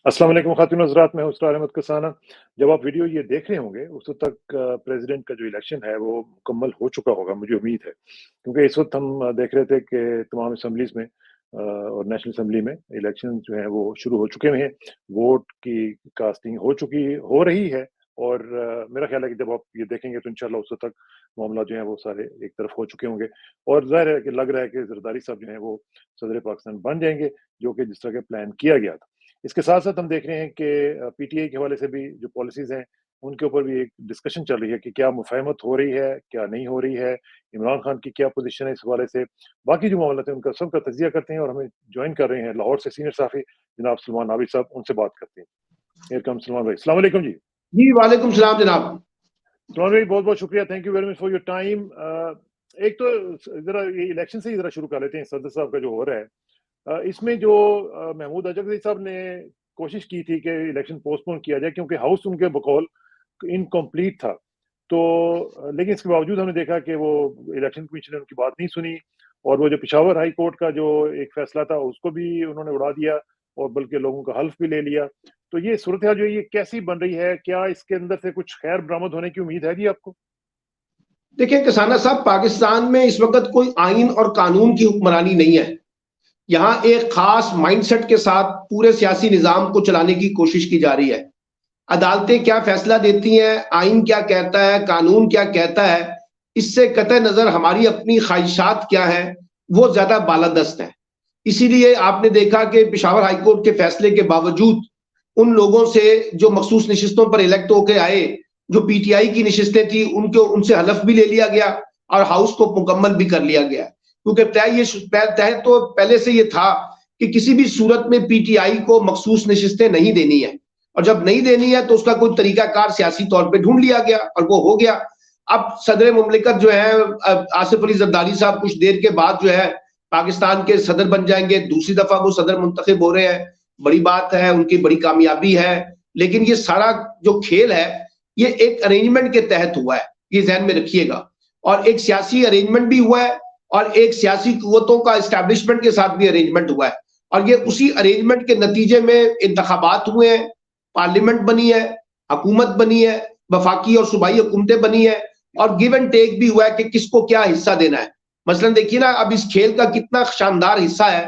अस्सलाम वालेकुम ख़ातिन हज़रात, मैं हूँ इसरार अहमद कसाना। जब आप वीडियो ये देख रहे होंगे, उस वक़्त तक प्रेज़िडेंट का जो इलेक्शन है, वो मुकम्मल हो चुका होगा, मुझे उम्मीद है। क्योंकि इस वक़्त हम देख रहे थे कि तमाम असेंबलीज़ में और नेशनल असेंबली में इलेक्शन जो हैं, वो शुरू हो चुके हैं। वोट की कास्टिंग हो रही है और मेरा ख़्याल है कि जब आप ये देखेंगे, तो इंशाअल्लाह उस वक़्त तक मामला जो है, वो सारे एक तरफ हो चुके होंगे और ज़ाहिर है कि लग रहा है कि ज़रदारी साहब जो हैं, वो सदर पाकिस्तान बन जाएँगे, जो कि जिस तरह के प्लान किया गया था। इसके साथ-साथ हम देख रहे हैं कि पीटीआई के हवाले से भी जो पॉलिसीज़ हैं, उनके ऊपर भी एक डिस्कशन चल रही है कि क्या मुफ़ाहमत हो रही है, क्या नहीं हो रही है, इमरान खान की क्या पोज़ीशन है इस हवाले से। बाकी जो मामलात हैं, उनका सबका तज्ज़िया करते हैं और हमें जॉइन कर रहे हैं लाहौर से सीनियर सहाफ़ी जनाब सलमान आबिद साहब, उनसे बात करते हैं। हियर कम्स सलमान भाई। अस्सलाम वालेकुम जी। जी, वालेकुम सलाम जनाब। सलमान भाई, बहुत-बहुत शुक्रिया, thank you very much for your time. एक तो ज़रा ये इलेक्शन से ही ज़रा शुरू कर लेते हैं, सदर साहब का जो हो रहा है। इसमें जो महमूद अजहरी साहब ने कोशिश की थी कि इलेक्शन पोस्टपोन किया जाए क्योंकि हाउस उनके बकौल इनकम्प्लीट था। तो लेकिन इसके बावजूद हमने देखा कि वो इलेक्शन कमीशन ने उनकी बात नहीं सुनी और वो जो पेशावर हाई कोर्ट का जो एक फैसला था उसको भी उन्होंने उड़ा दिया और बल्कि लोगों का हल्फ भी ले लिया। तो ये सूरत-हाल जो है ये कैसी बन रही है? क्या इसके अंदर से कुछ खैर बरामद होने की उम्मीद है जी आपको? देखिए कसाना साहब, पाकिस्तान में इस वक़्त कोई आइन और कानून की हुक्मरानी नहीं है। यहाँ एक खास माइंडसेट के साथ पूरे सियासी निज़ाम को चलाने की कोशिश की जा रही है। अदालतें क्या फैसला देती हैं, आइन क्या कहता है, कानून क्या कहता है, इससे कतई नज़र हमारी अपनी ख्वाहिशात क्या हैं, वो ज़्यादा बालादस्त है। इसीलिए आपने देखा कि पेशावर हाई कोर्ट के फैसले के बावजूद उन लोगों से जो मखसूस नशिस्तों पर इलेक्ट होके आए, जो पीटीआई की नशिस्तें थी, उनसे हलफ भी ले लिया गया और हाउस को मुकम्मल भी कर लिया गया। क्योंकि तय तो पहले से ये था कि किसी भी सूरत में पीटीआई को मखसूस नशिस्तें नहीं देनी है और जब नहीं देनी है तो उसका कोई तरीकाकार सियासी तौर पे ढूंढ लिया गया और वो हो गया। अब सदर मुमलिकत जो है आसिफ अली जरदारी साहब कुछ देर के बाद जो है पाकिस्तान के सदर बन जाएंगे, दूसरी दफा वो सदर मुंतखब हो रहे हैं, बड़ी बात है, उनकी बड़ी कामयाबी है। लेकिन ये सारा जो खेल है, ये एक अरेंजमेंट के तहत हुआ है, ये ज़हन में रखिएगा। और एक सियासी अरेंजमेंट भी हुआ है और एक सियासी कुव्वतों का एस्टैब्लिशमेंट के साथ भी अरेंजमेंट हुआ है और ये उसी अरेंजमेंट के नतीजे में इंतखाबात हुए हैं, पार्लियामेंट बनी है, हुकूमत बनी है, वफाकी और सूबाई हुकूमतें बनी है और गिव एंड टेक भी हुआ है कि किसको क्या हिस्सा देना है। मसलन देखिए ना, अब इस खेल का कितना शानदार हिस्सा है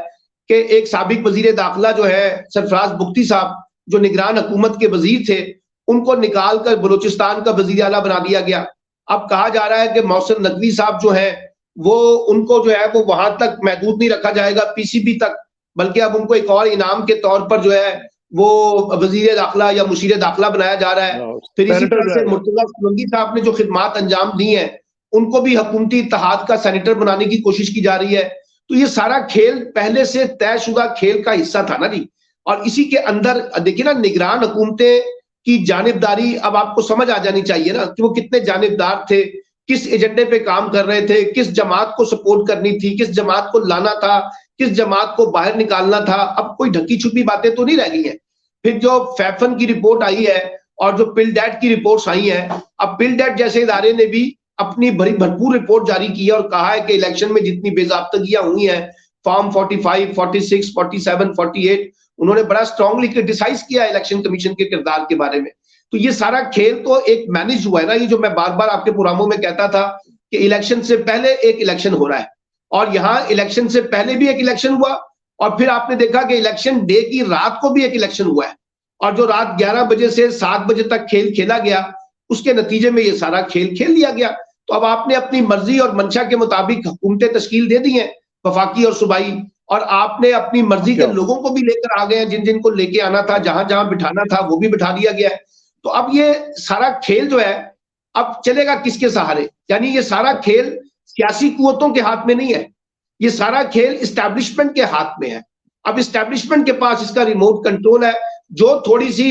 कि एक साबिक वजीर दाखिला जो है सरफराज बुख्ती साहब, जो निगरान हुकूमत के वजीर थे, उनको निकाल कर बलूचिस्तान का वजीर आला बना दिया गया। अब कहा जा रहा है कि मोहसिन नकवी साहब जो है वो उनको जो है वो वहां तक महदूद नहीं रखा जाएगा पीसीबी तक, बल्कि अब उनको एक और इनाम के तौर पर जो है वो वजीर दाखिला या मुशीर दाखिला बनाया जा रहा है। फिर इसी तरह से मुर्तजा सोलंकी साहब ने जो खिदमात अंजाम दी है उनको भी हुकूमती इत्तेहाद का सेनेटर बनाने की कोशिश की जा रही है। तो ये सारा खेल पहले से तयशुदा खेल का हिस्सा था ना जी। और इसी के अंदर देखिए ना, निगरान हुकूमतें की जानिबदारी अब आपको समझ आ जानी चाहिए ना कि वो कितने जानिबदार थे, किस एजेंडे पे काम कर रहे थे, किस जमात को सपोर्ट करनी थी, किस जमात को लाना था, किस जमात को बाहर निकालना था। अब कोई ढकी छुपी बातें तो नहीं रह गई हैं। फिर जो फैफन की रिपोर्ट आई है और जो पिलडेट की रिपोर्ट्स आई हैं, अब पिलडेट जैसे इदारे ने भी अपनी बड़ी भरपूर रिपोर्ट जारी की है और कहा है कि इलेक्शन में जितनी बेजाब्तगियां हुई हैं, फॉर्म 45, 46, 47, 48, उन्होंने बड़ा स्ट्रांगली क्रिटिसाइज किया इलेक्शन कमीशन के किरदार के बारे में। तो ये सारा खेल तो एक मैनेज हुआ है ना, ये जो मैं बार बार आपके प्रोग्रामों में कहता था कि इलेक्शन से पहले एक इलेक्शन हो रहा है और यहाँ इलेक्शन से पहले भी एक इलेक्शन हुआ और फिर आपने देखा कि इलेक्शन डे की रात को भी एक इलेक्शन हुआ है और जो रात 11 बजे से 7 बजे तक खेल खेला गया, उसके नतीजे में ये सारा खेल खेल लिया गया। तो अब आपने अपनी मर्जी और मंशा के मुताबिक हुकूमतें तश्कील दे दी हैं, वफाकी और सूबाई, और आपने अपनी मर्जी के लोगों को भी लेकर आ गए हैं, जिन जिन को लेके आना था, जहां जहां बिठाना था वो भी बिठा दिया गया है। तो अब ये सारा खेल जो है अब चलेगा किसके सहारे? यानी ये सारा खेल सियासी कुव्वतों के हाथ में नहीं है, ये सारा खेल इस्टेब्लिशमेंट के हाथ में है। अब इस्टेब्लिशमेंट के पास इसका रिमोट कंट्रोल है। जो थोड़ी सी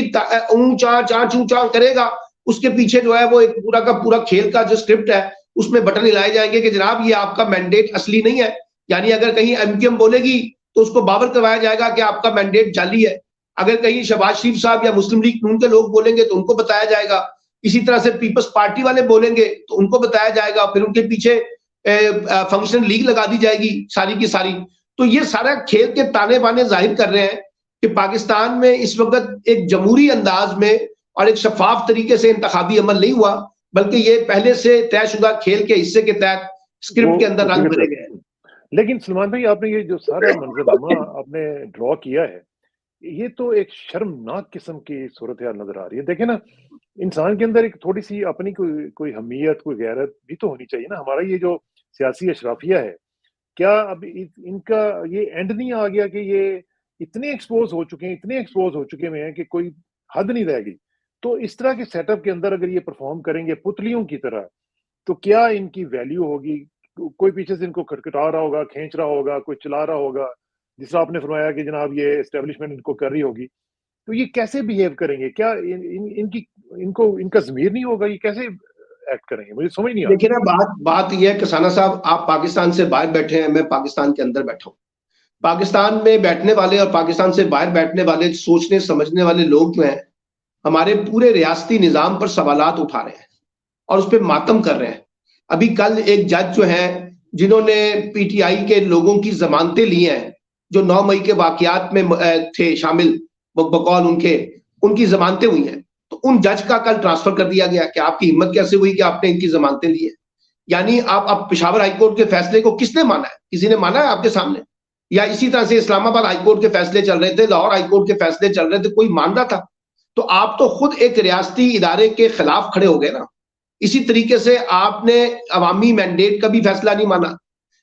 ऊंचा चाँच ऊंचा करेगा, उसके पीछे जो है वो एक पूरा का पूरा खेल का जो स्क्रिप्ट है उसमें बटन हिलाए जाएंगे कि जनाब ये आपका मैंडेट असली नहीं है। यानी अगर कहीं एमक्यूएम बोलेगी तो उसको बावर करवाया जाएगा कि आपका मैंडेट जाली है। अगर कहीं शहबाज शरीफ साहब या मुस्लिम लीग नून के लोग बोलेंगे तो उनको बताया जाएगा। इसी तरह से पीपल्स पार्टी वाले बोलेंगे तो उनको बताया जाएगा, फिर उनके पीछे फंक्शन लीग लगा दी जाएगी सारी की सारी। तो ये सारा खेल के ताने बाने जाहिर कर रहे हैं कि पाकिस्तान में इस वक्त एक जमहूरी अंदाज में और एक शफाफ तरीके से इंतखाबी अमल नहीं हुआ, बल्कि ये पहले से तयशुदा खेल के हिस्से के तहत स्क्रिप्ट के अंदर रंग भरे गए। लेकिन सलमान भाई, आपने ये जो सारा मंजरनामा आपने ड्रॉ किया है, ये तो एक शर्मनाक किस्म की सूरत हाल नजर आ रही है। देखे ना, इंसान के अंदर एक थोड़ी सी अपनी कोई हमीयत, कोई गैरत भी तो होनी चाहिए ना। हमारा ये जो सियासी अशराफिया है, क्या अब इनका ये एंड नहीं आ गया कि ये इतने एक्सपोज हो चुके हैं, इतने एक्सपोज हो चुके हैं कि कोई हद नहीं रह गई। तो इस तरह के सेटअप के अंदर अगर ये परफॉर्म करेंगे पुतलियों की तरह, तो क्या इनकी वैल्यू होगी? कोई पीछे से इनको खटखटा रहा होगा, खींच रहा होगा, कोई चला रहा होगा, जिस तरह आपने फरमाया कि जनाब ये एस्टेब्लिशमेंट इनको कर रही होगी। तो ये कैसे बिहेव करेंगे? क्या इनका ज़मीर नहीं होगा? ये कैसे एक्ट करेंगे? मुझे समझ नहीं आ रहा। देखिए ना, बात यह है किसाना साहब, आप पाकिस्तान से बाहर बैठे हैं, मैं पाकिस्तान के अंदर बैठा हूं। पाकिस्तान में बैठने वाले और पाकिस्तान से बाहर बैठने वाले सोचने समझने वाले लोग जो हैं, हमारे पूरे रियासती निजाम पर सवालात उठा रहे हैं और उस पर मातम कर रहे हैं। अभी कल एक जज जो है, जिन्होंने पीटीआई के लोगों की जमानतें ली हैं, जो 9 मई के वाकयात में थे शामिल, बकौल उनकी जमानतें हुई हैं, तो उन जज का कल ट्रांसफर कर दिया गया कि आपकी हिम्मत कैसे हुई कि आपने इनकी जमानतें ली है। यानी आप पेशावर हाईकोर्ट के फैसले को किसने माना है? किसी ने माना है आपके सामने? या इसी तरह से इस्लामाबाद हाईकोर्ट के फैसले चल रहे थे, लाहौर हाईकोर्ट के फैसले चल रहे थे, कोई मान रहा था? तो आप तो खुद एक रियासती इदारे के खिलाफ खड़े हो गए ना। इसी तरीके से आपने अवामी मैंडेट का भी फैसला नहीं माना।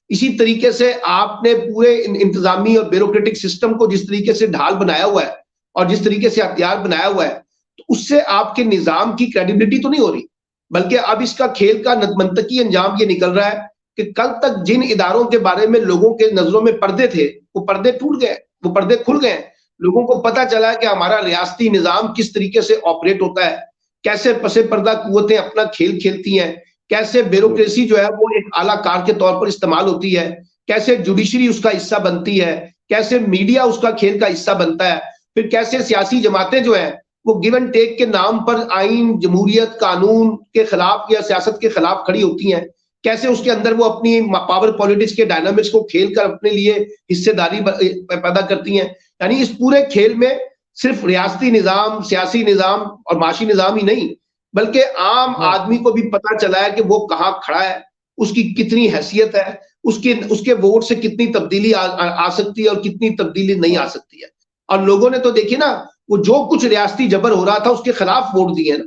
इसी तरीके से आपने पूरे इंतजामी और ब्यूरोक्रेटिक सिस्टम को जिस तरीके से ढाल बनाया हुआ है और जिस तरीके से हथियार बनाया हुआ है, तो उससे आपके निजाम की क्रेडिबिलिटी तो नहीं हो रही, बल्कि अब इसका खेल का मंतकी अंजाम ये निकल रहा है कि कल तक जिन इदारों के बारे में लोगों के नजरों में पर्दे थे, वो पर्दे टूट गए, वो पर्दे खुल गए। लोगों को पता चला है कि हमारा रियासती निजाम किस तरीके से ऑपरेट होता है, कैसे पसे पर्दा कुव्वतें अपना खेल खेलती हैं, कैसे ब्यूरोक्रेसी जो है वो एक आला कार के तौर पर इस्तेमाल होती है, कैसे जुडिशरी उसका हिस्सा बनती है, कैसे मीडिया उसका खेल का हिस्सा बनता है, फिर कैसे सियासी जमातें जो है वो गिव एंड टेक के नाम पर आइन, जमहूरियत, कानून के खिलाफ या सियासत के खिलाफ खड़ी होती हैं, कैसे उसके अंदर वो अपनी पावर पॉलिटिक्स के डायनामिक्स को खेल कर अपने लिए हिस्सेदारी पैदा करती हैं। यानी इस पूरे खेल में सिर्फ रियासती निजाम, सियासी निजाम और माशी निजाम ही नहीं, बल्कि आम आदमी को भी पता चला है कि वो कहाँ खड़ा है, उसकी कितनी हैसियत है, उसके वोट से कितनी तब्दीली आ सकती है और कितनी तब्दीली नहीं आ सकती है। और लोगों ने तो देखिए ना, वो जो कुछ रियासती जबर हो रहा था उसके खिलाफ वोट दिए ना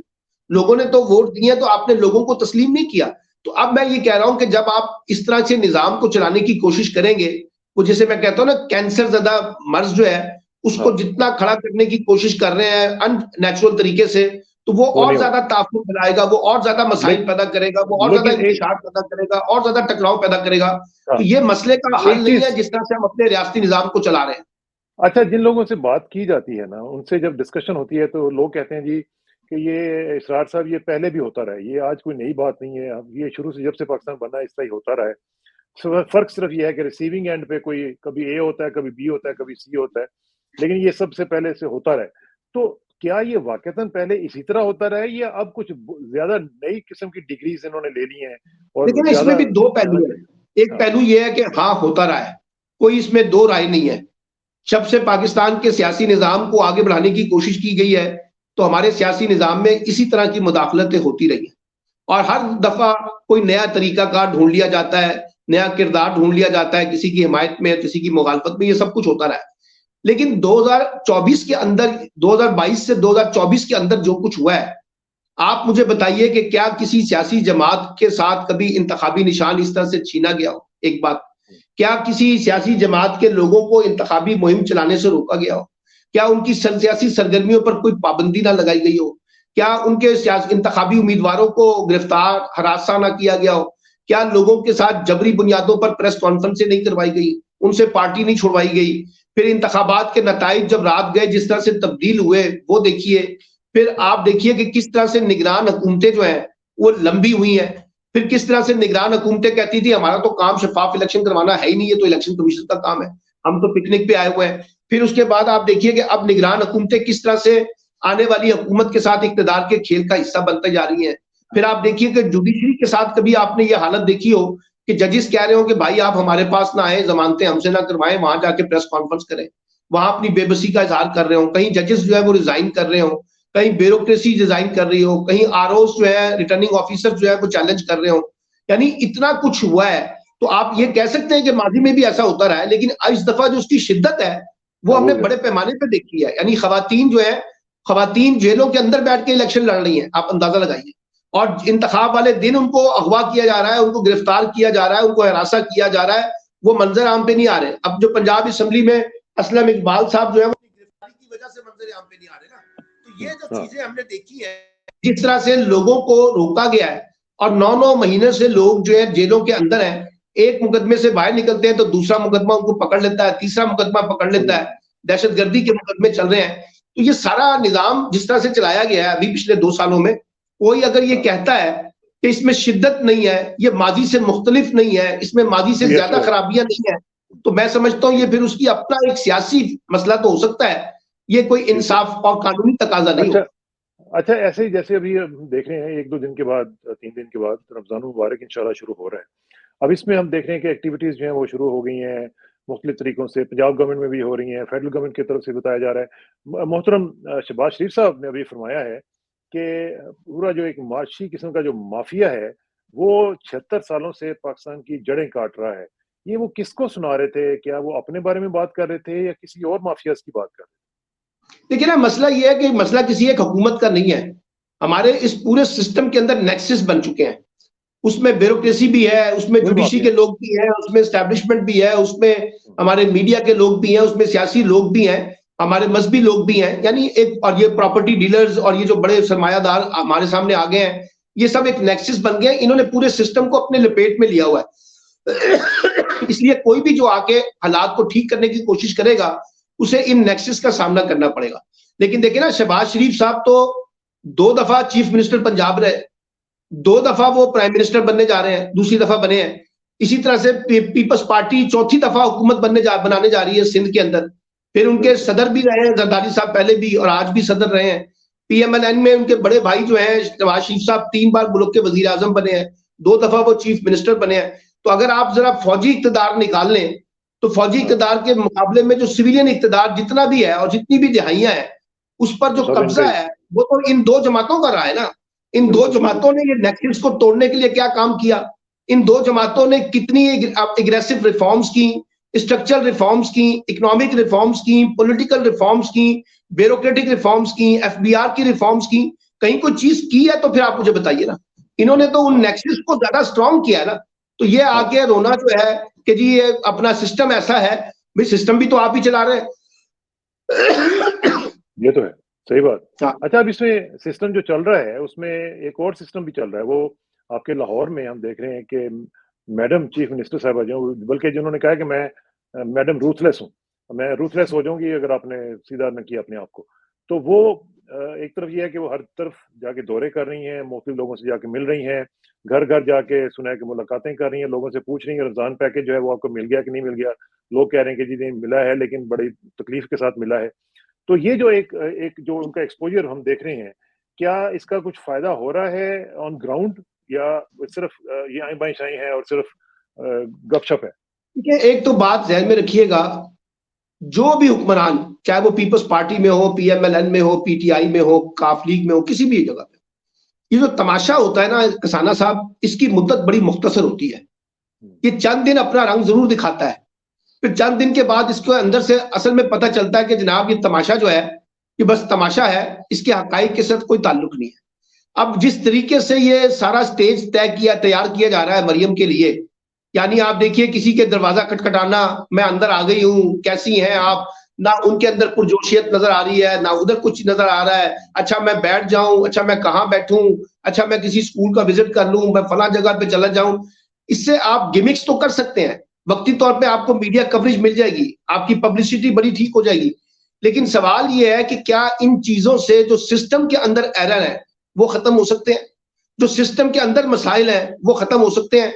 लोगों ने, तो वोट दिए तो आपने लोगों को तस्लीम नहीं किया। तो अब मैं ये कह रहा हूं कि जब आप इस तरह से निजाम को चलाने की कोशिश करेंगे, वो जैसे मैं कहता हूं ना, कैंसर ज़्यादा मर्ज जो है उसको जितना खड़ा करने की कोशिश कर रहे हैं अननेचुरल तरीके से, तो वो और ज्यादा ताफुन फैलाएगा, वो और ज्यादा मसाइल पैदा करेगा, वो और ज्यादा इंतशार पैदा करेगा, और ज्यादा टकराव पैदा करेगा। तो ये मसले का हल नहीं है जिस तरह से हम अपने रियासती निजाम को चला रहे हैं। अच्छा, जिन लोगों से बात की जाती है ना, उनसे जब डिस्कशन होती है तो लोग कहते हैं जी कि ये इसरार साहब, ये पहले भी होता रहा है, ये आज कोई नई बात नहीं है, ये शुरू से जब से पाकिस्तान बना इस तरह ही होता रहा है। फर्क सिर्फ ये है कि रिसीविंग एंड पे कोई कभी ए होता है, कभी बी होता है, कभी सी होता है, लेकिन ये सबसे पहले से होता रहा है। तो क्या ये वाकईतन पहले इसी तरह होता रहा है, या अब कुछ ज्यादा नई किस्म की डिग्रीज इन्होंने ले ली हैं? और लेकिन इसमें भी दो पहलू है। एक पहलू ये है कि हाँ होता रहा है, कोई इसमें दो राय नहीं है। जब से पाकिस्तान के सियासी निजाम को आगे बढ़ाने की कोशिश की गई है, तो हमारे सियासी निजाम में इसी तरह की मुदाखलतें होती रही हैं और हर दफा कोई नया तरीकाकार ढूंढ लिया जाता है, नया किरदार ढूंढ लिया जाता है, किसी की हिमायत में, किसी की मुखालफत में, ये सब कुछ होता रहा है। लेकिन 2024 के अंदर, 2022 से 2024 के अंदर जो कुछ हुआ है, आप मुझे बताइए कि क्या किसी सियासी जमात के साथ कभी इंतखाबी निशान इस तरह से छीना गया हो? एक बात, क्या किसी सियासी जमात के लोगों को इंतखाबी मुहिम चलाने से रोका गया हो? क्या उनकी सियासी सरगर्मियों पर कोई पाबंदी ना लगाई गई हो? क्या उनके इंतखाबी उम्मीदवारों को गिरफ्तार, हरासा ना किया गया हो? क्या लोगों के साथ जबरी बुनियादों पर प्रेस कॉन्फ्रेंसें नहीं करवाई गई, उनसे पार्टी नहीं छुड़वाई गई? फिर इंतखाबात के नताइज जब रात गए जिस तरह से तब्दील हुए वो देखिए। फिर आप देखिए कि किस तरह से निगरान हुकूमतें जो है वो लंबी हुई हैं। फिर किस तरह से निगरान हुकूमतें कहती थी हमारा तो काम शफाफ इलेक्शन करवाना है ही नहीं, ये तो इलेक्शन कमीशन का काम है, हम तो पिकनिक पे आए हुए हैं। फिर उसके बाद आप देखिए कि अब निगरान हुकूमतें किस तरह से आने वाली हुकूमत के साथ इक्तदार के खेल का हिस्सा बनते जा रही हैं। फिर आप देखिए कि जुडिशरी के साथ कभी आपने ये हालत देखी हो कि जजेस कह रहे हो कि भाई आप हमारे पास ना आए, जमानतें हमसे ना करवाएं, वहां जाके प्रेस कॉन्फ्रेंस करें। वहां अपनी बेबसी का इजहार कर रहे हो, कहीं जजेस जो है वो रिजाइन कर रहे हो, कहीं ब्यूरोक्रेसी रिजाइन कर रही हो, कहीं आरओ जो है रिटर्निंग ऑफिसर जो है वो चैलेंज कर रहे हो, यानी इतना कुछ हुआ है। तो आप ये कह सकते हैं कि माजी में भी ऐसा होता रहा है, लेकिन इस दफा जो उसकी शिद्दत है वो हमने बड़े पैमाने पर देखी है। यानी खवातीन जो है, खवातीन जेलों के अंदर बैठ के इलेक्शन लड़ रही हैं, आप अंदाजा लगाइए, और इंतखाब वाले दिन उनको अगवा किया जा रहा है, उनको गिरफ्तार किया जा रहा है, उनको हरासा किया जा रहा है, वो मंजर आम पे नहीं आ रहे। अब जो पंजाब असेंबली में असलम इकबाल साहब जो है वो गिरफ्तारी की वजह से मंजर आम पे नहीं आ रहे ना। तो ये जो चीजें हमने देखी है, जिस तरह से लोगों को रोका गया है और 9-9 महीने से लोग जो है जेलों के अंदर हैं, एक मुकदमे से बाहर निकलते हैं तो दूसरा मुकदमा उनको पकड़ लेता है, तीसरा मुकदमा पकड़ लेता है, दहशतगर्दी के मुकदमे चल रहे हैं। तो ये सारा निजाम जिस तरह से चलाया गया है अभी पिछले 2 सालों में, कोई अगर ये कहता है कि इसमें शिद्दत नहीं है, ये माजी से मुख्तलिफ नहीं है, इसमें माजी से ज्यादा खराबियां नहीं है, तो मैं समझता हूँ ये फिर उसकी अपना एक सियासी मसला तो हो सकता है, ये कोई इंसाफ और कानूनी तकाजा नहीं हो। अच्छा, ऐसे ही जैसे अभी हम देख रहे हैं 1-2 दिन के बाद, 3 दिन के बाद रमजान मुबारक इंशाल्लाह शुरू हो रहा है। अब इसमें हम देख रहे हैं कि एक्टिविटीज जो है वो शुरू हो गई हैं मुख्तलिफ तरीकों से, पंजाब गवर्नमेंट में भी हो रही हैं, फेडरल गवर्नमेंट की तरफ से बताया जा रहा है। मोहतरम शहबाज शरीफ साहब ने अभी फरमाया है कि पूरा जो एक माशी किस्म का जो माफिया है वो 76 सालों से पाकिस्तान की जड़ें काट रहा है। ये वो किसको सुना रहे थे? क्या वो अपने बारे में बात कर रहे थे या किसी और माफियाज की बात कर रहे थे? देखिए ना, मसला ये है कि मसला किसी एक हुकूमत का नहीं है, हमारे इस पूरे सिस्टम के अंदर नेक्सस बन चुके हैं। उसमें ब्यूरोक्रेसी भी है, उसमें जुडिशरी के लोग भी हैं, उसमें एस्टैब्लिशमेंट भी है, उसमें हमारे मीडिया के लोग भी हैं, उसमें सियासी लोग भी हैं, हमारे मजहबी लोग भी हैं, यानी एक, और ये प्रॉपर्टी डीलर्स और ये जो बड़े सरमायादार हमारे सामने आ गए हैं, ये सब एक नेक्सस बन गए। इन्होंने पूरे सिस्टम को अपने लपेट में लिया हुआ है। इसलिए कोई भी जो आके हालात को ठीक करने की कोशिश करेगा उसे इन नेक्सस का सामना करना पड़ेगा। लेकिन देखिए ना, शहबाज शरीफ साहब तो 2 दफा चीफ मिनिस्टर पंजाब रहे, 2 दफा वो प्राइम मिनिस्टर बनने जा रहे हैं, दूसरी दफा बने हैं। इसी तरह से पीपल्स पार्टी चौथी दफा हुकूमत बनाने जा रही है सिंध के अंदर। फिर उनके सदर भी रहे हैं जरदारी साहब, पहले भी और आज भी सदर रहे हैं। पीएमएलएन में उनके बड़े भाई जो हैं शहबाज शरीफ साहब 3 बार मुल्क के वजीर आजम बने हैं, 2 दफा वो चीफ मिनिस्टर बने हैं। तो अगर आप जरा फौजी इक्तदार निकाल लें तो फौजी इक्तदार के मुकाबले में जो सिविलियन इक्तदार जितना भी है और जितनी भी दिहाइयां हैं, उस पर जो कब्जा है वो तो इन 2 जमातों का रहा है ना। इन 2 जमातों ने ये नेक्सस को तोड़ने के लिए क्या काम किया? इन 2 जमातों ने कितनी एग्रेसिव रिफॉर्म्स की, स्ट्रक्चरल रिफॉर्म्स की, इकोनॉमिक रिफॉर्म्स की, पॉलिटिकल रिफॉर्म्स की, ब्यूरोक्रेटिक रिफॉर्म्स की, एफबीआर की रिफॉर्म्स की। कहीं कोई चीज की है तो फिर आप मुझे बताइए ना। इन्होंने तो उन नेक्सस को ज्यादा स्ट्रॉन्ग किया है ना। तो ये आगे रोना जो है कि जी ये अपना सिस्टम ऐसा है, भाई सिस्टम भी तो आप ही चला रहे हैं। ये तो है, सही बात। अच्छा, अब इसमें सिस्टम जो चल रहा है उसमें एक और सिस्टम भी चल रहा है, वो आपके लाहौर में हम देख रहे हैं कि मैडम चीफ मिनिस्टर साहब जो, बल्कि जिन्होंने कहा कि मैं मैडम रूथलेस हूँ, मैं रूथलेस हो जाऊंगी अगर आपने सीधा न किया अपने आप को। तो वो एक तरफ ये है कि वो हर तरफ जाके दौरे कर रही हैं, मुख्तलिफ लोगों से जाके मिल रही हैं, घर घर जाके सुना है कि मुलाकातें कर रही हैं, लोगों से पूछ रही हैं रमजान पैकेज जो है वो आपको मिल गया कि नहीं मिल गया। लोग कह रहे हैं कि जी नहीं मिला है, लेकिन बड़ी तकलीफ के साथ मिला है। तो ये जो एक जो उनका एक्सपोजर हम देख रहे हैं, क्या इसका कुछ फायदा हो रहा है ऑन ग्राउंड या सिर्फ ये आई बाई शाई है और सिर्फ गपशप है? देखिए, एक तो बात ध्यान में रखिएगा, जो भी हुक्मरान, चाहे वो पीपल्स पार्टी में हो, पीएमएलएन में हो, पीटीआई में हो, काफ लीग में हो, किसी भी जगह पे, ये जो तमाशा होता है ना कसाना साहब, इसकी मुद्दत बड़ी मुख्तसर होती है। ये चंद दिन अपना रंग जरूर दिखाता है, फिर चंद दिन के बाद इसके अंदर से असल में पता चलता है कि जनाब ये तमाशा जो है ये बस तमाशा है, इसके हकाइक के साथ कोई ताल्लुक नहीं है। अब जिस तरीके से ये सारा स्टेज तैयार किया जा रहा है मरियम के लिए, यानी आप देखिए किसी के दरवाजा खटखटाना, मैं अंदर आ गई हूँ, कैसी हैं आप, ना उनके अंदर पुरजोशियत नजर आ रही है, ना उधर कुछ नजर आ रहा है। अच्छा मैं बैठ जाऊं, अच्छा मैं कहाँ बैठूं, अच्छा मैं किसी स्कूल का विजिट कर लूं, मैं फला जगह पे चला जाऊं। इससे आप गिमिक्स तो कर सकते हैं, वक्ती तौर पे आपको मीडिया कवरेज मिल जाएगी, आपकी पब्लिसिटी बड़ी ठीक हो जाएगी, लेकिन सवाल यह है कि क्या इन चीजों से जो सिस्टम के अंदर एरर है वो खत्म हो सकते हैं, जो सिस्टम के अंदर मसाइल हैं वो खत्म हो सकते हैं?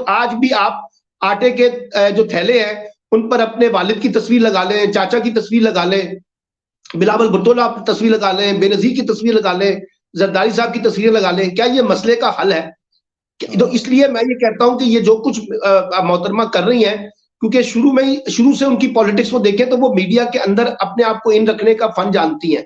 आज भी आप आटे के जो थैले हैं उन पर अपने वालिद की तस्वीर लगा लें, चाचा की तस्वीर लगा लें, बिलावल भुट्टो की तस्वीर लगा लें, बेनजीर की तस्वीर लगा लें, जरदारी साहब की तस्वीर लगा लें, क्या ये मसले का हल है? तो इसलिए मैं ये कहता हूं कि ये जो कुछ मोहतरमा कर रही हैं क्योंकि शुरू से उनकी पॉलिटिक्स को देखें तो वो मीडिया के अंदर अपने आप को इन रखने का फन जानती हैं,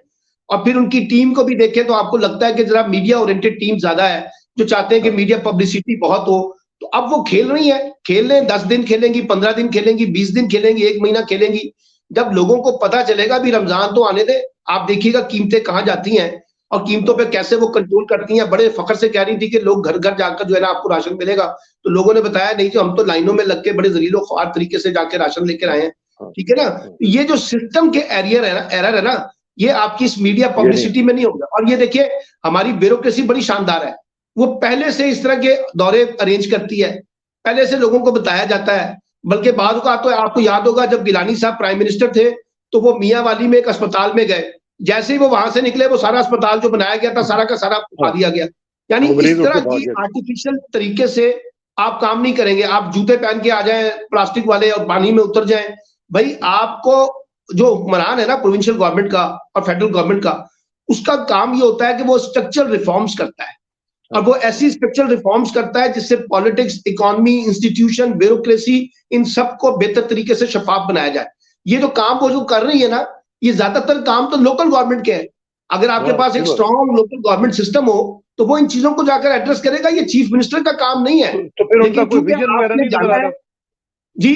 और फिर उनकी टीम को भी देखें तो आपको लगता है कि जरा मीडिया ओरिएंटेड टीम ज्यादा है, जो चाहते हैं कि मीडिया पब्लिसिटी बहुत हो। तो अब वो खेल रही है, खेल लें, 10 दिन खेलेंगी, 15 दिन खेलेंगी, 20 दिन खेलेंगी, 1 महीना खेलेंगी। जब लोगों को पता चलेगा भी रमजान तो आने दे, आप देखिएगा कीमतें कहाँ जाती हैं और कीमतों पे कैसे वो कंट्रोल करती हैं। बड़े फखर से कह रही थी कि लोग घर घर जाकर जो है ना आपको राशन मिलेगा, तो लोगों ने बताया नहीं, जो हम तो लाइनों में लग के बड़े जलीलो ख्वार तरीके से जाके राशन लेकर आए हैं। ठीक है ना, ये जो सिस्टम के एरर है ना, ये आपकी इस मीडिया पब्लिसिटी में नहीं होगा। और ये देखिए हमारी ब्यूरोक्रेसी बड़ी शानदार है, वो पहले से इस तरह के दौरे अरेंज करती है, पहले से लोगों को बताया जाता है। बल्कि बाद का तो आपको याद होगा जब गिलानी साहब प्राइम मिनिस्टर थे तो वो मियां वाली में एक अस्पताल में गए, जैसे ही वो वहां से निकले वो सारा अस्पताल जो बनाया गया था सारा का सारा उठा दिया गया। यानी इस तरह की आर्टिफिशियल तरीके से आप काम नहीं करेंगे। आप जूते पहन के आ जाएं प्लास्टिक वाले और पानी में उतर जाएं, भाई आपको जो हुक्मरान है ना प्रोविंशियल गवर्नमेंट का और फेडरल गवर्नमेंट का, उसका काम ये होता है कि वो स्ट्रक्चरल रिफॉर्म्स करता है, और वो ऐसी स्ट्रक्चरल रिफॉर्म्स करता है जिससे पॉलिटिक्स, इकोनॉमी, इंस्टीट्यूशन, ब्यूरोक्रेसी, इन सबको बेहतर तरीके से शफाफ बनाया जाए। ये जो काम वो जो कर रही है ना, ये ज्यादातर काम तो लोकल गवर्नमेंट के हैं। अगर आपके पास एक स्ट्रॉन्ग लोकल गवर्नमेंट सिस्टम हो तो वो इन चीजों को जाकर एड्रेस करेगा। ये चीफ मिनिस्टर का काम नहीं है। तो फिर उनका कोई विजन वगैरह नहीं नजर आ रहा जी?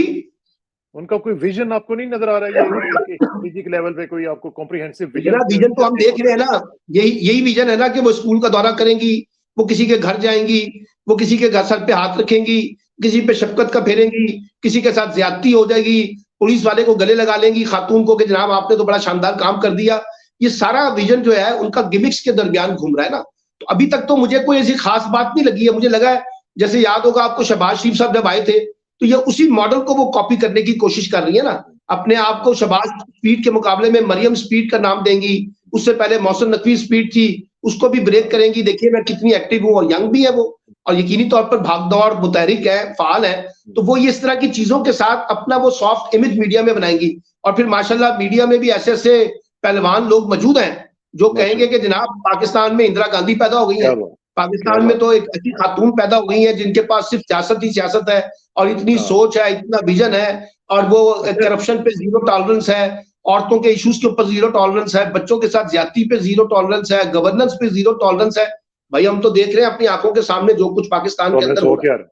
उनका कोई विजन आपको नहीं नजर आ रहा है स्ट्रेटेजिक लेवल पे कोई आपको कॉम्प्रिहेंसिव विजन तो हम देख रहे हैं ना, यही विजन है ना कि वो स्कूल का दौरा करेंगी, वो किसी के घर जाएंगी, वो किसी के घर सर पे हाथ रखेंगी, किसी पे शफकत का फेरेंगी, किसी के साथ ज्यादती हो जाएगी, पुलिस वाले को गले लगा लेंगी खातून को कि जनाब आपने तो बड़ा शानदार काम कर दिया। ये सारा विजन जो है उनका गिमिक्स के दरमियान घूम रहा है ना। तो अभी तक तो मुझे कोई ऐसी खास बात नहीं लगी है। मुझे लगा है जैसे याद होगा आपको शहबाज शरीफ साहब जब आए थे तो ये उसी मॉडल को वो कॉपी करने की कोशिश कर रही है ना। अपने आप को शहबाज स्पीड के मुकाबले में मरियम स्पीड का नाम देंगी, उससे पहले मौसम नकवी स्पीड थी, उसको भी ब्रेक करेंगी। देखिए मैं कितनी एक्टिव हूँ, और यंग भी है वो, और यकीनी तौर पर भागदौड़ मुतहरिक है, फाल है। तो वो ये इस तरह की चीजों के साथ अपना वो सॉफ्ट इमेज मीडिया में बनाएंगी। और फिर माशाल्लाह मीडिया में भी ऐसे ऐसे पहलवान लोग मौजूद हैं जो कहेंगे कि जनाब पाकिस्तान में इंदिरा गांधी पैदा हो गई है, पाकिस्तान में तो एक ऐसी खातून पैदा हो गई है जिनके पास सिर्फ सियासत ही सियासत है, और इतनी सोच है, इतना विजन है, और वो करप्शन पे जीरो टॉलरेंस है, औरतों के इश्यूज के ऊपर जीरो टॉलरेंस है, बच्चों के साथ ज्यादती पे जीरो टॉलरेंस है, गवर्नेंस पे जीरो टॉलरेंस है। भाई हम तो देख रहे हैं अपनी आंखों के सामने जो कुछ पाकिस्तान के अंदर हो रहा है।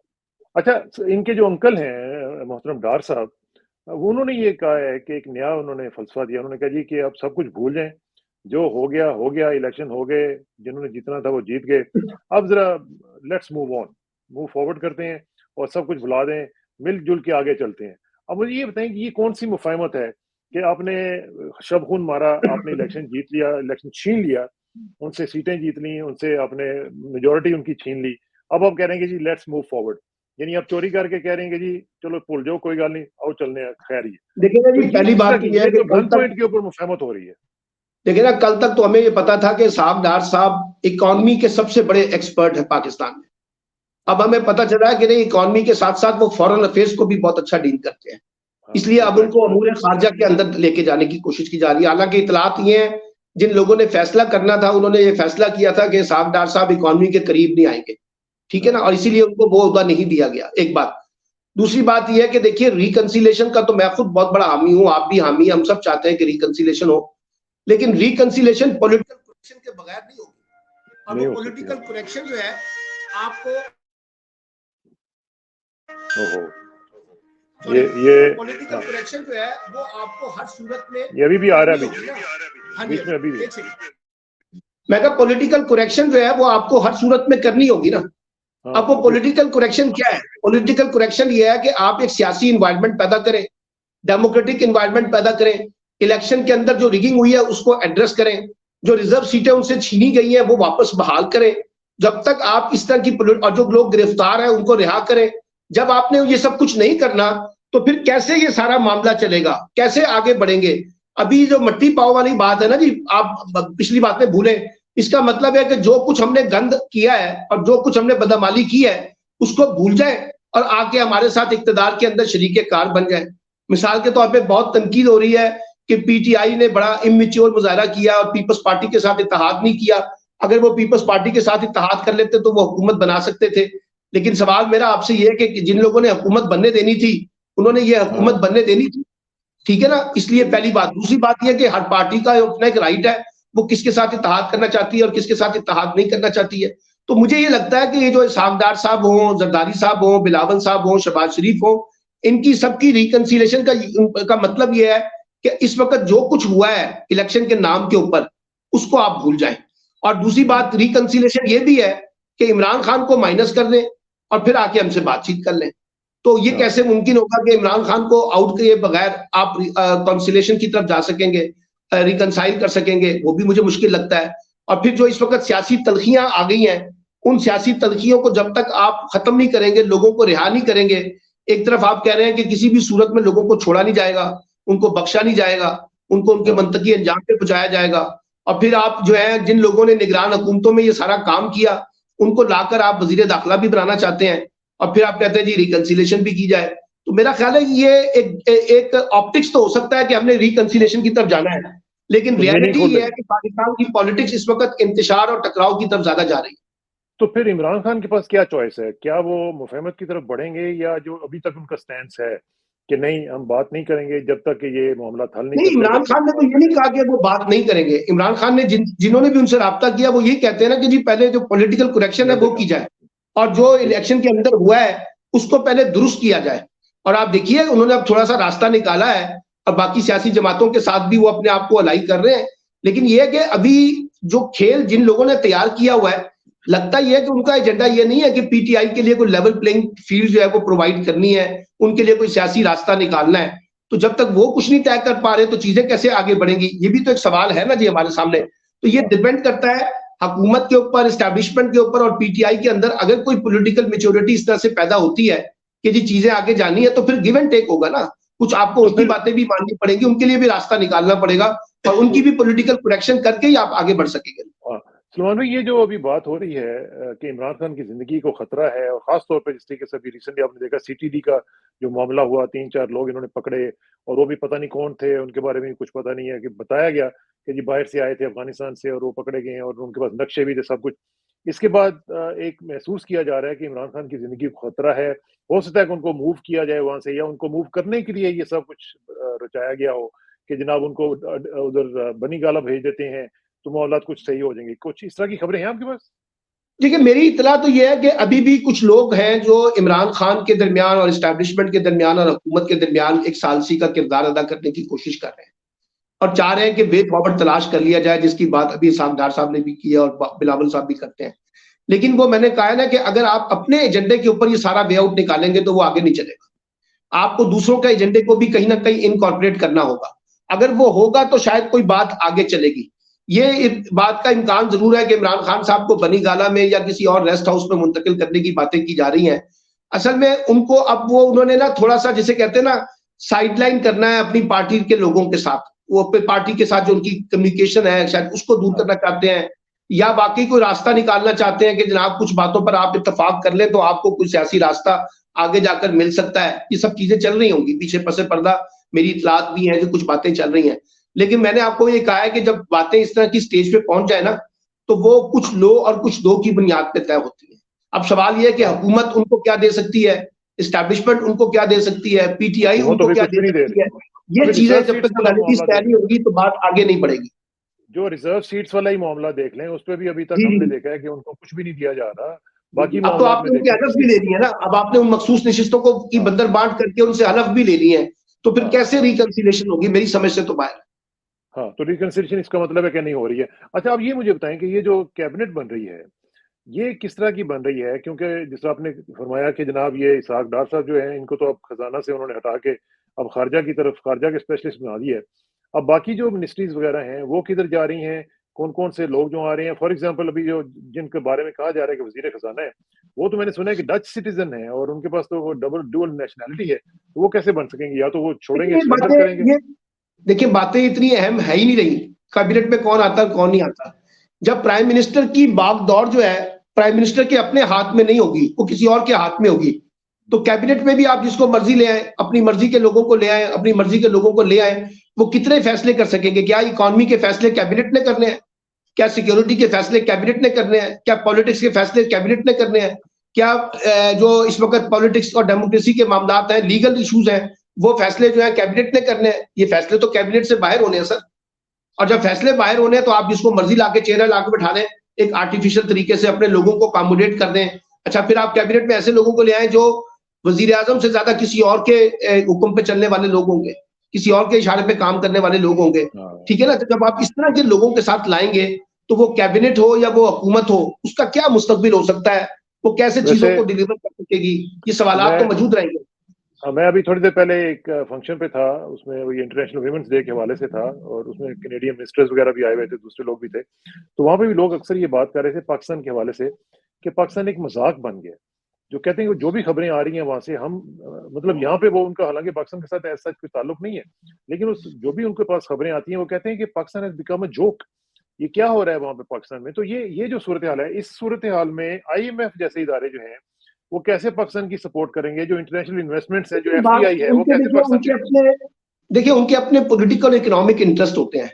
अच्छा, इनके जो अंकल हैं मोहतरम डार साहब, उन्होंने ये कहा है कि एक नया उन्होंने फलसफा दिया। उन्होंने कहा जी कि अब सब कुछ भूल जाएं, जो हो गया, इलेक्शन हो गए, जिन्होंने जीतना था वो जीत गए, अब जरा लेट्स मूव फॉरवर्ड करते हैं और सब कुछ भुला दें, मिलजुल के आगे चलते हैं। अब मुझे ये बताएं कि ये कौन सी मुफाहमत है कि आपने शब खून मारा, आपने इलेक्शन जीत लिया, इलेक्शन छीन लिया, उनसे सीटें जीत ली, उनसे आपने मेजोरिटी उनकी छीन ली, अब आप कह रहे हैं कि जी लेट्स मूव फॉरवर्ड, यानी आप चोरी करके कह रहे हैं कि जी चलो भूल जाओ, कोई गल नहीं, आओ चलने हैं, खैर ही। देखिए ना जी, पहली बात ये है कि गन पॉइंट के ऊपर मुफाहमत हो रही है। देखिए ना, कल तक तो हमें ये पता था कि साहब डार साहब इकोनॉमी के सबसे बड़े एक्सपर्ट है पाकिस्तान में। अब हमें पता चला है कि नहीं, इकोनॉमी के साथ साथ वो फॉरेन अफेयर्स को भी बहुत अच्छा डील करते हैं, इसलिए अब उनको अमूर खारजा के अंदर लेके जाने की कोशिश की जा रही है। हालांकि इतलात ये है, जिन लोगों ने फैसला करना था उन्होंने ये फैसला किया था कि साहब डार साहब इकोनॉमी के करीब नहीं आएंगे, ठीक है ना, और इसीलिए उनको वो ओहदा नहीं दिया गया। एक बात। दूसरी बात यह है कि देखिए रिकंसिलेशन का तो मैं खुद बहुत बड़ा हामी हूं, आप भी हामी, हम सब चाहते हैं कि रिकंसिलेशन हो, लेकिन रिकंसिलेशन पॉलिटिकल करेक्शन के बगैर नहीं होगी। और वो पॉलिटिकल करेक्शन जो है आपको ये पॉलिटिकल करेक्शन जो है वो आपको हर सूरत में, ये अभी भी आ रहा है बीच में अभी भी। मैं कहा पॉलिटिकल करेक्शन जो है वो आपको हर सूरत में करनी होगी ना। अब वो पॉलिटिकल करेक्शन क्या है? पॉलिटिकल करेक्शन ये है कि आप एक सियासी इन्वायरमेंट पैदा करें, डेमोक्रेटिक इन्वायरमेंट पैदा करें, इलेक्शन के अंदर जो रिगिंग हुई है उसको एड्रेस करें, जो रिजर्व सीटें उनसे छीनी गई हैं वो वापस बहाल करें। जब तक आप इस तरह की, और जो लोग गिरफ्तार हैं उनको रिहा करें। जब आपने ये सब कुछ नहीं करना तो फिर कैसे ये सारा मामला चलेगा, कैसे आगे बढ़ेंगे? अभी जो मट्टी पाव वाली बात है ना जी, आप पिछली बात में भूलें। इसका मतलब है कि जो कुछ हमने गंद किया है और जो कुछ हमने बदअमाली की है उसको भूल जाए और आके हमारे साथ इक्तदार के अंदर शरीके कार बन जाए। मिसाल के तौर पे बहुत तनकीद हो रही है कि पीटीआई ने बड़ा इमेच्योर मुजाहरा किया और पीपल्स पार्टी के साथ इत्तेहाद नहीं किया। अगर वो पीपल्स पार्टी के साथ इत्तेहाद कर लेते तो वो हुकूमत बना सकते थे। लेकिन सवाल मेरा आपसे ये है कि जिन लोगों ने हुकूमत बनने देनी थी उन्होंने ये हुकूमत बनने देनी थी, ठीक है ना। इसलिए पहली बात। दूसरी बात यह कि हर पार्टी का अपना एक राइट है, वो किसके साथ इत्तेहाद करना चाहती है और किसके साथ इत्तेहाद नहीं करना चाहती है। तो मुझे ये लगता है कि ये जो इसहाक डार साहब हों, जरदारी साहब हों, बिलावल साहब हों, शहबाज शरीफ हों, इनकी सबकी रिकंसिलेशन का मतलब ये है कि इस वक्त जो कुछ हुआ है इलेक्शन के नाम के ऊपर, उसको आप भूल जाएं। और दूसरी बात रिकंसिलेशन ये भी है कि इमरान खान को माइनस कर दें और फिर आके हमसे बातचीत कर लें। तो ये कैसे मुमकिन होगा कि इमरान खान को आउट किए बगैर आप कंसिलेशन की तरफ जा सकेंगे, रिकंसाइल कर सकेंगे, वो भी मुझे मुश्किल लगता है। और फिर जो इस वक्त सियासी तलखियां आ गई हैं, उन सियासी तलखियों को जब तक आप खत्म नहीं करेंगे, लोगों को रिहा नहीं करेंगे, एक तरफ आप कह रहे हैं कि किसी भी सूरत में लोगों को छोड़ा नहीं जाएगा, उनको बख्शा नहीं जाएगा, उनको उनके मंतकी अंजाम पे पहुंचाया जाएगा, और फिर आप जो है जिन लोगों ने निगरान हुकूमतों में ये सारा काम किया, उनको लाकर आप वजीर दाखिला भी बनाना चाहते हैं, और फिर आप कहते हैं जी रिकंसिलेशन भी की जाए। तो मेरा ख्याल है ये एक ऑप्टिक्स तो हो सकता है कि हमने रिकंसिलेशन की तरफ जाना है, लेकिन रियलिटी ये है कि पाकिस्तान की पॉलिटिक्स इस वक्त इंतशार और टकराव की तरफ ज्यादा जा रही है। तो फिर इमरान खान के पास क्या चॉइस है? क्या वो मुफाहमत की तरफ बढ़ेंगे, या जो अभी तक उनका स्टैंस है कि नहीं हम बात नहीं करेंगे जब तक कि ये मामला हल नहीं नहीं, करते? इमरान खान ने तो ये नहीं कहा कि वो बात नहीं करेंगे। इमरान खान ने जिन्होंने भी उनसे राब्ता किया वो यही कहते हैं ना कि जी पहले जो पॉलिटिकल करेक्शन है वो की जाए, और जो इलेक्शन के अंदर हुआ है उसको पहले दुरुस्त किया जाए। और आप देखिए उन्होंने अब थोड़ा सा रास्ता निकाला है, और बाकी सियासी जमातों के साथ भी वो अपने आप को अलाई कर रहे हैं। लेकिन ये है कि अभी जो खेल जिन लोगों ने तैयार किया हुआ है, लगता यह है कि उनका एजेंडा ये नहीं है कि पीटीआई के लिए कोई लेवल प्लेइंग फील्ड जो है वो प्रोवाइड करनी है, उनके लिए कोई सियासी रास्ता निकालना है। तो जब तक वो कुछ नहीं तय कर पा रहे तो चीजें कैसे आगे बढ़ेंगी, ये भी तो एक सवाल है ना जी हमारे सामने। तो ये डिपेंड करता है हुकूमत के ऊपर, एस्टैब्लिशमेंट के ऊपर, और पीटीआई के अंदर अगर कोई पॉलिटिकल मैच्योरिटी इस तरह से पैदा होती है कि जी चीजें आगे जानी है, तो फिर गिव एंड टेक होगा ना। कुछ आपको उनकी बातें भी माननी पड़ेगी, उनके लिए भी रास्ता निकालना पड़ेगा, और उनकी भी पॉलिटिकल करेक्शन करके ही आप आगे बढ़ सकेंगे। सलमान भाई, ये जो अभी बात हो रही है कि इमरान खान की जिंदगी को खतरा है, और खास तौर पर जिस तरीके से अभी रिसेंटली आपने देखा सीटीडी का जो मामला हुआ, 3-4 लोग इन्होंने पकड़े, और वो भी पता नहीं कौन थे, उनके बारे में कुछ पता नहीं है, कि बताया गया कि जी बाहर से आए थे अफगानिस्तान से और वो पकड़े गए हैं और उनके पास नक्शे भी थे, सब कुछ। इसके बाद एक महसूस किया जा रहा है कि इमरान खान की जिंदगी को खतरा है। हो सकता है कि उनको मूव किया जाए वहां से, या उनको मूव करने के लिए ये सब कुछ रचाया गया हो कि जनाब उनको उधर बनी गाला भेज देते हैं तो मामला कुछ सही हो जाएंगे। कुछ इस तरह की खबरें हैं आपके पास? देखिए, मेरी इतला तो यह है कि अभी भी कुछ लोग हैं जो इमरान खान के दरमियान और एस्टैब्लिशमेंट के दरमियान और हुकूमत के दरमियान एक सालसी का किरदार अदा करने की कोशिश कर रहे हैं, और चाह रहे हैं कि वे फॉरवर्ड तलाश कर लिया जाए, जिसकी बात अभी इसहाक डार साहब ने भी की है और बिलावल साहब भी करते हैं। लेकिन वो मैंने कहा है ना कि अगर आप अपने एजेंडे के ऊपर ये सारा वे आउट निकालेंगे तो वो आगे नहीं चलेगा। आपको दूसरों के एजेंडे को भी कहीं ना कहीं इनकॉर्पोरेट करना होगा। अगर वो होगा तो शायद कोई बात आगे चलेगी। ये बात का इम्कान जरूर है कि इमरान खान साहब को बनी गाला में या किसी और रेस्ट हाउस में मुंतकिल करने की बातें की जा रही हैं। असल में उनको अब वो उन्होंने ना थोड़ा सा जिसे कहते हैं ना साइडलाइन करना है अपनी पार्टी के लोगों के साथ, वो अपनी पार्टी के साथ जो उनकी कम्युनिकेशन है शायद उसको दूर करना चाहते हैं, या बाकी कोई रास्ता निकालना चाहते हैं कि जनाब कुछ बातों पर आप इत्तेफाक कर लें तो आपको कोई सियासी रास्ता आगे जाकर मिल सकता है। ये सब चीजें चल रही होंगी पीछे पसे पर्दा, मेरी इतलात भी है जो कुछ बातें चल रही हैं। लेकिन मैंने आपको ये कहा है कि जब बातें इस तरह की स्टेज पे पहुंच जाए ना, तो वो कुछ लो और कुछ दो की बुनियाद पे तय होती है। अब सवाल ये है कि हुकूमत उनको क्या दे सकती है, एस्टैब्लिशमेंट उनको क्या दे सकती है, पीटीआई उनको क्या दे सकती है। ये चीजें जब तक एनालिसिस तय नहीं होगी तो बात आगे नहीं बढ़ेगी। जो रिजर्व सीट्स वाला ही मामला देख लें, उस पर भी अभी तक हमने देखा है कि उनको कुछ भी नहीं दिया जा रहा। बाकी अब तो आपने उनकी हलफ भी ले ली है ना, अब आपने उन मखसूस नशिस्तों को की बंदर बांट करके उनसे हलफ भी ले ली है, तो फिर कैसे रिकंसिलेशन होगी, मेरी समझ से तो बाहर। हाँ, तो रिकंसिलेशन इसका मतलब है कि नहीं हो रही है। अच्छा, अब ये मुझे बताएं कि ये जो कैबिनेट बन रही है, ये किस तरह की बन रही है? क्योंकि जिस आपने फरमाया कि जनाब ये इसहाक डार साहब जो हैं, इनको तो अब खजाना से उन्होंने हटा के अब खारजा की तरफ, खारजा के स्पेशलिस्ट बना दिए है। अब बाकी जो मिनिस्ट्रीज वगैरह हैं वो किधर जा रही हैं? कौन-कौन से लोग जो आ रहे हैं? फॉर एग्जांपल अभी जो जिनके बारे में कहा जा रहा है कि वज़ीर खजाना है, वो तो मैंने सुना है कि डच सिटीज़न है और उनके पास तो वो डुअल नेशनैलिटी है। तो वो कैसे बन सकेंगे? या तो वो छोड़ेंगे, सरेंडर करेंगे? देखिए, बातें इतनी अहम है ही नहीं रही कैबिनेट में कौन आता है कौन नहीं आता। जब प्राइम मिनिस्टर की बागडोर जो है प्राइम मिनिस्टर के अपने हाथ में नहीं होगी, वो किसी और के हाथ में होगी, तो कैबिनेट में भी आप जिसको मर्जी ले आए, अपनी मर्जी के लोगों को ले आए, अपनी मर्जी के लोगों को ले आए, वो कितने फैसले कर सकेंगे? क्या इकोनॉमी के फैसले कैबिनेट ने करने हैं? क्या सिक्योरिटी के फैसले कैबिनेट ने करने हैं? क्या पॉलिटिक्स के फैसले कैबिनेट ने करने हैं? क्या जो इस वक्त पॉलिटिक्स और डेमोक्रेसी के मामलात हैं, लीगल इश्यूज हैं, वो फैसले जो है कैबिनेट ने करने हैं? ये फैसले तो कैबिनेट से बाहर होने हैं सर। और जब फैसले बाहर होने हैं तो आप जिसको मर्जी लाके चेहरा लाके बैठा दें, एक आर्टिफिशियल तरीके से अपने लोगों को अकोमोडेट कर दें। अच्छा, फिर आप कैबिनेट में ऐसे लोगों को ले आए जो वजीर आजम से ज्यादा किसी और के हुक्म पे चलने वाले लोग होंगे, किसी और के इशारे पे काम करने वाले लोग होंगे। ठीक है ना? तो जब आप इस तरह के लोगों के साथ लाएंगे तो वो कैबिनेट हो या वो हुकूमत हो, उसका क्या मुस्तकबिल हो सकता है? वो कैसे चीजों को डिलीवर कर सकेगी? ये सवालात तो मौजूद रहेंगे। मैं अभी थोड़ी देर पहले एक फंक्शन पे था, उसमें वही इंटरनेशनल वुमेन्स डे के हवाले से था और उसमें कैनेडियन मिनिस्टर्स वगैरह भी आए हुए थे, दूसरे लोग भी थे। तो वहां पे भी लोग अक्सर ये बात कर रहे थे पाकिस्तान के हवाले से कि पाकिस्तान एक मजाक बन गया। जो कहते हैं कि जो भी खबरें आ रही हैं वहां से हम मतलब यहाँ पे वो उनका हालांकि पाकिस्तान के साथ ऐसा कोई ताल्लुक नहीं है, लेकिन उस जो भी उनके पास खबरें आती हैं वो कहते हैं कि Pakistan has become a joke. ये क्या हो रहा है वहां पे पाकिस्तान में? तो ये जो सूरत हाल है, इस सूरत हाल में आईएमएफ जैसे इदारे जो हैं वो कैसे पाकिस्तान की सपोर्ट करेंगे? जो इंटरनेशनल इन्वेस्टमेंट्स है, जो एफडीआई है, वो कैसे पाकिस्तान की? देखिए उनके अपने पॉलिटिकल इकोनॉमिक इंटरेस्ट होते हैं।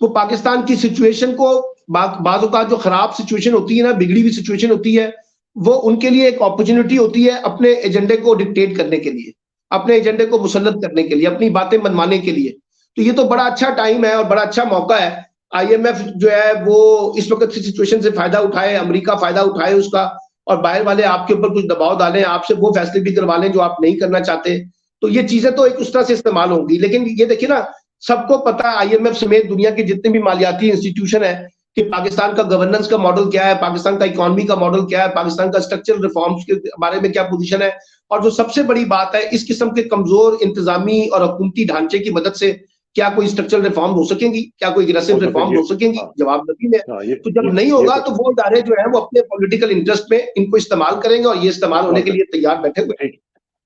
वो पाकिस्तान की सिचुएशन को बाज़ औक़ात जो खराब सिचुएशन होती है ना, बिगड़ी हुई सिचुएशन होती है, वो उनके लिए एक अपॉर्चुनिटी होती है अपने एजेंडे को डिक्टेट करने के लिए, अपने एजेंडे को मुसल्लत करने के लिए, अपनी बातें मनवाने के लिए। तो ये तो बड़ा अच्छा टाइम है और बड़ा अच्छा मौका है। आईएमएफ जो है वो इस वक्त की सिचुएशन से फायदा उठाए, अमेरिका फायदा उठाए उसका, और बाहर वाले आपके ऊपर कुछ दबाव डालें, आपसे वो फैसले भी करवा लें जो आप नहीं करना चाहते। तो ये चीजें तो एक उस तरह से इस्तेमाल होंगी। लेकिन ये देखिए ना, सबको पता है आईएमएफ समेत दुनिया के जितने भी मालियाती इंस्टीट्यूशन है कि पाकिस्तान का गवर्नेंस का मॉडल क्या है, पाकिस्तान का इकोनॉमी का मॉडल क्या है, पाकिस्तान का स्ट्रक्चरल रिफॉर्म्स के बारे में क्या पोजीशन है। और जो सबसे बड़ी बात है, इस किस्म के कमजोर इंतजामी और हुकूमती ढांचे की मदद से क्या कोई स्ट्रक्चरल रिफॉर्म हो सकेंगी? क्या कोई अग्रेसिव रिफॉर्म हो सकेंगी? जवाब नहीं है। तो जब नहीं होगा तो वो इदारे जो है वो अपने पॉलिटिकल इंटरेस्ट में इनको इस्तेमाल करेंगे और ये इस्तेमाल होने के लिए तैयार बैठे हुए हैं।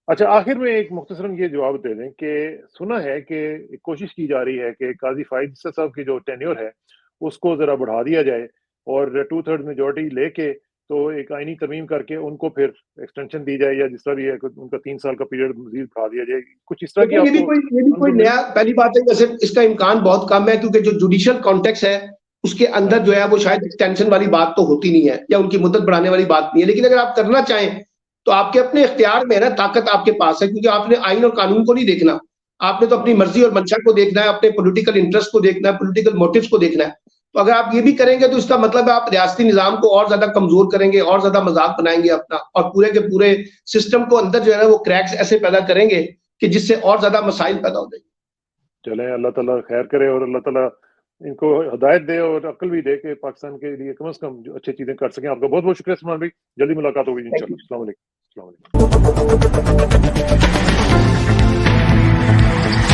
अच्छा, आखिर में एक मुख्तसरन ये जवाब दे दें कि सुना है कि कोशिश की जा रही है कि काजी फाइज साहब की जो टेन्योर है उसको जरा बढ़ा दिया जाए और 2/3 मेजोरिटी लेके तो एक आईनी तरमीम करके उनको फिर एक्सटेंशन दी जाए, या जिस तरह भी है उनका 3 साल का पीरियड मजीद बढ़ा दिया जाए, कुछ इस तरह की। ये भी कोई नया, पहली बात है वैसे इसका इम्कान बहुत कम है क्योंकि जो जुडिशियल कॉन्टेक्स्ट है उसके अंदर जो है वो शायद एक्सटेंशन वाली बात तो होती नहीं है या उनकी मुद्दत बढ़ाने वाली बात नहीं है। लेकिन अगर आप करना चाहें तो आपके अपने इख्तियार में है ना, ताकत आपके पास है, क्योंकि आपने आइन और कानून को नहीं देखना, आपने तो अपनी मर्जी और मंशा को देखना है, अपने पॉलिटिकल इंटरेस्ट को देखना है, पॉलिटिकल मोटिव्स को देखना है। तो अगर आप ये भी करेंगे तो इसका मतलब है आप रियासती निजाम को और ज्यादा कमजोर करेंगे, और ज्यादा मजाक बनाएंगे अपना, और पूरे के पूरे सिस्टम को अंदर जो है ना वो क्रैक्स ऐसे पैदा करेंगे कि जिससे और ज्यादा मसाइल पैदा हो जाएंगे। चले, अल्लाह ताला खैर करे और अल्लाह ताला इनको हिदायत दे और अक्ल भी दे कि पाकिस्तान के लिए कम से कम जो अच्छी चीजें कर सकें। आपका बहुत बहुत शुक्रिया सलमान भाई, जल्दी मुलाकात होगी इंशाल्लाह। अस्सलाम वालेकुम।